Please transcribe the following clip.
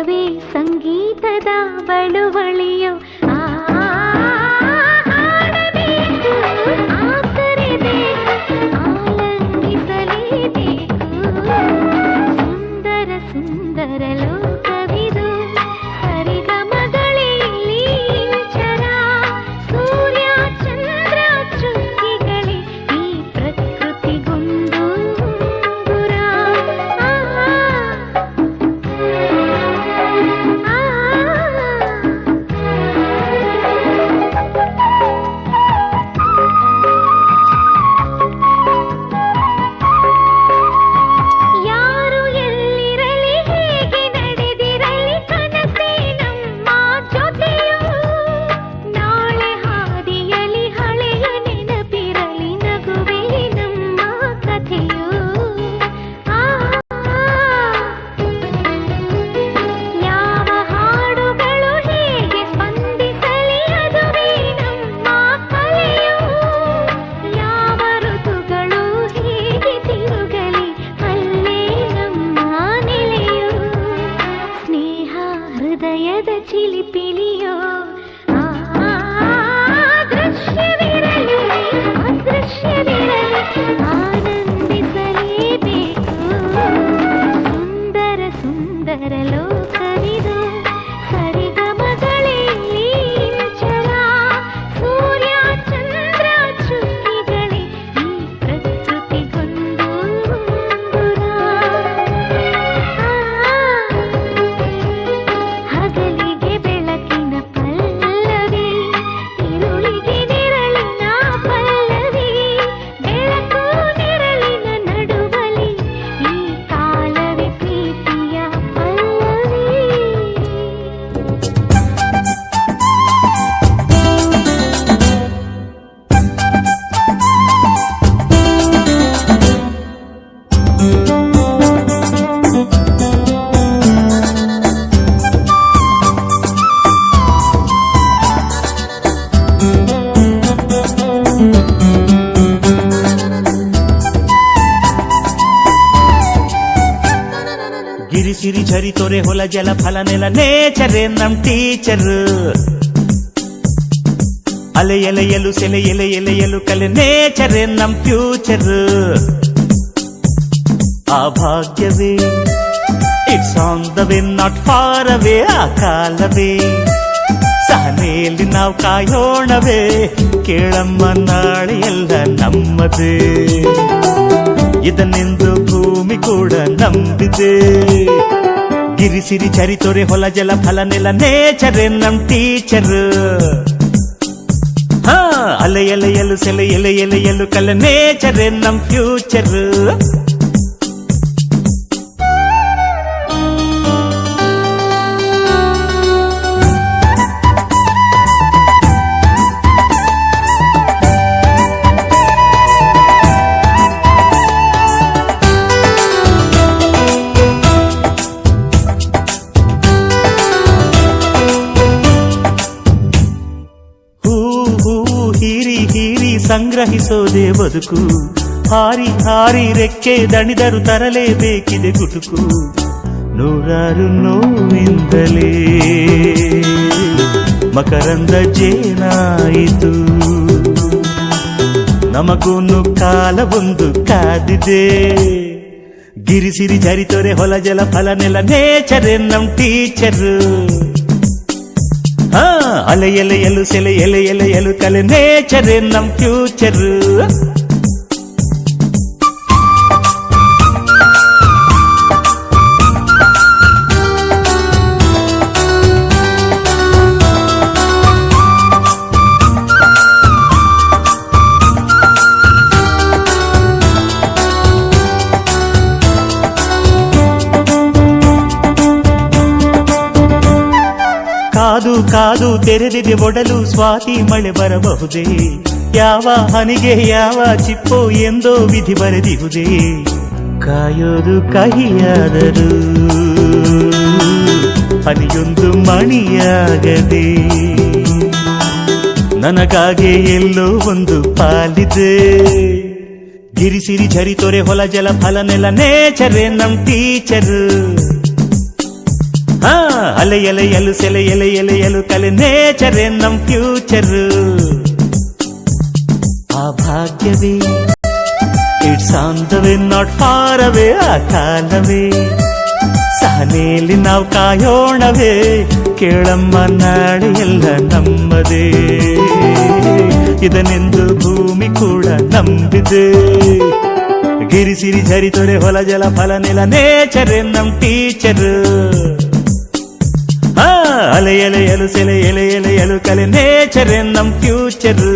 ನಡುವೆ ಸಂಗೀತದ ಬಳುವಳಿಯೋ ಹಾಡಬೇಕು, ಆಸರಿಬೇಕು, ಆಲಂಗಿಸಲೇಬೇಕು. ಸುಂದರ ಸುಂದರ ಲೋಕವಿದು, ಸರಿಗಮಗಳಿಲ್ಲಿ ಇಂಚರ. ಸೂರ್ಯ ಚಂದ್ರ ಚುಕ್ಕಿಗಳೇ ಈ ಪ್ರಕೃತಿಗೊಂದು ಉಂಗುರ. ಯಾರು ಎಲ್ಲಿರಲಿ, ಹೇಗೆ ನಡೆದಿರಲಿ, ಕನಸೇ ನಮ್ಮ ಜೊತೆಯು. ನಾಳೆ ಹಾದಿಯಲಿ ಹಳೆಯ ನೆನಪಿರಲಿ, ನಗುವೆ ನಮ್ಮ ಕಥೆಯು. ಯಾವ ಹಾಡುಗಳು ಹೇಗೆ ಸ್ಪಂದಿಸಲಿ, ಅದುವೇ ನಮ್ಮ ಕಲೆಯು. ಯಾವ ಋತುಗಳು ಹೇಗೆ ತಿರುಗಲಿ, ಅಲ್ಲೇ ನಮ್ಮ ನೆಲೆಯು. ಸ್ನೇಹ ಹೃದಯದ ಚಿಲಿಪಿಲಿಯೋ ದೃಶ್ಯವಿರಲಿ, ಅದೃಶ್ಯವಿರಲಿ, ಆನಂದಿಸಲೇಬೇಕು. ಸುಂದರ ಸುಂದರ ಲೋಕವಿದು, ಸರಿಗಮಗಳಿಲ್ಲಿ ಇಂಚರ. ಸೂರ್ಯ ಚಂದ್ರ ಚುಕ್ಕಿಗಳೇ ಈ ಪ್ರಕೃತಿಗೊಂದು ಉಂಗುರ. ಹಗಲಿಗೆ ಬೆಳಕಿನ ಪಲ್ಲವಿ, ഇരുಳಿಗೆ ನೆರಳಿನ ಪಲ್ಲವಿ. ಬೆಳಕು ನೆರಳಿನ ನಡುವಲಿ ಈ ಕಾಲವೇ ಪ್ರೀತಿಯ ಪಲ್ಲವಿ. ಗಿರಿ ಸಿರಿ ಝರಿ ತೊರೆ ಹೊಲ ಜಲ ಫಲ ನೆಲ ನೇಚರೇ ನಮ್ ಟೀಚರ್. ಅಲೆ ಎಲೆಯಲು ಸೆಲೆ ಎಲೆ ಎಲೆಯಲು ಕಲೆ ನೇಚರೇ ನಮ್ ಫ್ಯೂಚರ್. ಆ ಭಾಗ್ಯವೇ it's on the way, not far away. ಆ ಕಾಲವೇ ಸಹನೆಯಲ್ಲಿ ನಾವು ಕಾಯೋಣವೇ. ಕೇಳಮ್ಮ ನಾಳೆ ಎಲ್ಲ ನಮ್ಮದೇ, ಇದನ್ನೆಂದು ಭೂಮಿ ಕೂಡ ನಂಬಿದೆ. ಗಿರಿ ಸಿರಿ ಚರಿ ತೊರೆ ಹೊಲ ಜಲ ಫಲ ನೆಲ ನೇಚರೇ ನಮ್ ಟೀಚರ್. ಅಲೆ ಎಲೆಯಲು ಸೆಲೆ ಎಲೆ ಎಲೆಯಲು ಕಲೆ ನೇಚರೇ ನಮ್ ಫ್ಯೂಚರ್. ಸಂಗ್ರಹಿಸೋದೇ ಬದುಕು, ಹಾರಿ ಹಾರಿ ರೆಕ್ಕೆ ದಣಿದರು ತರಲೇಬೇಕಿದೆ ಗುಟುಕು. ನೂರಾರು ನೋವಿಂದಲೇ ಮಕರಂದ ಜೇನಾಯಿತು, ನಮಗೂನು ಕಾಲ ಒಂದು ಕಾದಿದೆ. ಗಿರಿ ಸಿರಿ ಝರಿ ತೊರೆ ಹೊಲ ಜಲ ಫಲ ನೆಲ ನೇಚರೇ ನಮ್ ಟೀಚರ್. ಅಲೆ ಎಲೆಯಲು ಸೆಲೆ ಎಲೆ ಎಲೆಯಲು ಕಲೆ ನೇಚರೇ ನಮ್ ಫ್ಯೂಚರ್. ಕಾದು ಕಾದು ತೆರೆದಿದೆ ಒಡಲು, ಸ್ವಾತಿ ಮಳೆ ಬರಬಹುದೇ. ಯಾವ ಹನಿಗೆ ಯಾವ ಚಿಪ್ಪೋ ಎಂದೋ ವಿಧಿ ಬರೆದಿಹುದೇ. ಕಾಯೋದು ಕಹಿಯಾದರೂ ಹನಿಯೊಂದು ಮಣಿಯಾಗದೆ, ನನಗಾಗೆ ಎಲ್ಲೋ ಒಂದು ಪಾಲಿದೆ. ಗಿರಿ ಸಿರಿ ಝರಿ ತೊರೆ ಹೊಲ ಜಲ ಫಲ ನೆಲ ನೇಚರೇ ನಮ್ ಟೀಚರ್. ಹಾ ಅಲೆ ಎಲೆಯಲು ಸೆಲೆ ಎಲೆಯಲು ಕಲೆ ನೇಚರೇ ನಮ್ ಫ್ಯೂಚರ್. ಆ ಭಾಗ್ಯವೇ it's on the way not far away, ಆ ಕಾಲವೇ ಸಹನೆಯಲ್ಲಿ ನಾವು ಕಾಯೋಣವೇ, ಕೇಳಮ್ಮ ನಾಳೆ ಎಲ್ಲ ನಮ್ಮದೇ, ಇದನೆಂದು ಭೂಮಿ ಕೂಡ ನಂಬಿದೆ. ಗಿರಿಸಿರಿ ಝರಿತೊರೆ ಹೊಲ ಜಲ ಫಲ ನೆಲ ನೇಚರೇ ನಮ್ ಟೀಚರ್. ಅಲೆ ಎಲೆಯಲು ಸೆಲೆ ಎಲೆಯಲು ಕಲೆ ನೇಚರೇ ನಮ್ ಫ್ಯೂಚರ್.